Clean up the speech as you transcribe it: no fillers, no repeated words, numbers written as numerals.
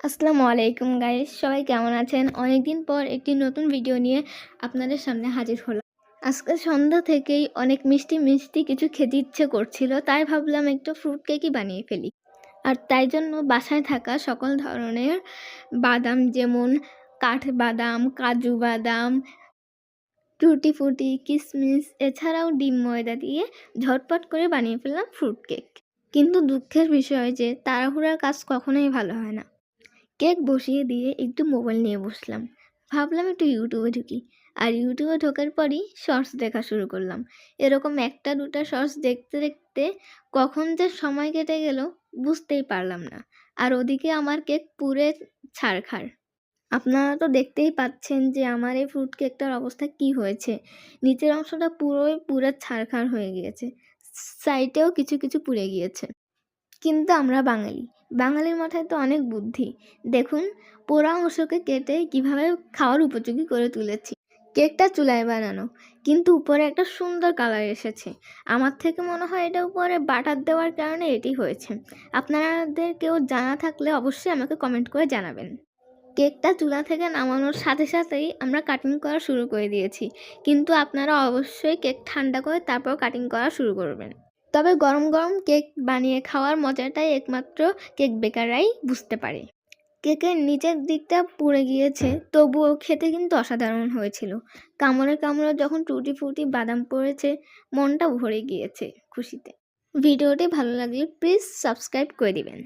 আসসালামু আলাইকুম গাইস, সবাই কেমন আছেন? অনেকদিন পর একটি নতুন ভিডিও নিয়ে আপনাদের সামনে হাজির হলাম। আজকে সন্ধ্যা থেকেই অনেক মিষ্টি মিষ্টি কিছু খেতে ইচ্ছে করছিল, তাই ভাবলাম একটু ফ্রুট কেকই বানিয়ে ফেলি। আর তাই জন্য বাসায় থাকা সকল ধরনের বাদাম, যেমন কাঠবাদাম, কাজু বাদাম, টুটি ফুটি, কিশমিশ, এছাড়াও ডিম, ময়দা দিয়ে ঝটপট করে বানিয়ে ফেললাম ফ্রুট কেক। কিন্তু দুঃখের বিষয় যে তাড়াহুড়ার কাজ কখনোই ভালো হয় না। কেক বসিয়ে দিয়ে একটু মোবাইল নিয়ে বসলাম। ভাবলাম একটু ইউটিউবে ঢুকি। আর ইউটিউবে ঢোকার পরই শর্টস দেখা শুরু করলাম। এরকম একটা দুটা শর্টস দেখতে দেখতে কখন যে সময় কেটে গেল বুঝতেই পারলাম না। আর ওদিকে আমার কেক পুড়ে ছারখার। আপনারা তো দেখতেই পাচ্ছেন যে আমার এই ফ্রুট কেকটার অবস্থা কী হয়েছে। নিচের অংশটা পুরোই পুড়ে ছারখার হয়ে গিয়েছে। সাইডেও কিছু কিছু পুড়ে গিয়েছে। কিন্তু আমরা বাঙালি, বাঙালির মাথায় তো অনেক বুদ্ধি। দেখুন, পোড়া অংশকে কেটে কিভাবে খাওয়ার উপযোগী করে তুলেছি। কেকটা চুলায় বানানো, কিন্তু উপরে একটা সুন্দর কালার এসেছে। আমার থেকে মনে হয় এটা উপরে বাটার দেওয়ার কারণে এটি হয়েছে। আপনাদের কেউ জানা থাকলে অবশ্যই আমাকে কমেন্ট করে জানাবেন। কেকটা চুলা থেকে নামানোর সাথে সাথেই আমরা কাটিং করা শুরু করে দিয়েছি, কিন্তু আপনারা অবশ্যই কেক ঠান্ডা করে তারপর কাটিং করা শুরু করবেন। তবে গরম গরম কেক বানিয়ে খাওয়ার মজাটাই একমাত্র কেক বেকাররাই বুঝতে পারে। কেকের নিচের দিকটা পুড়ে গিয়েছে, তবুও খেতে কিন্তু অসাধারণ হয়েছিল। কামড়ে কামড়ে যখন টুটি ফুটি বাদাম পড়েছে, মনটা ভরে গিয়েছে খুশিতে। ভিডিওটি ভালো লাগলে প্লিজ সাবস্ক্রাইব করে দিবেন।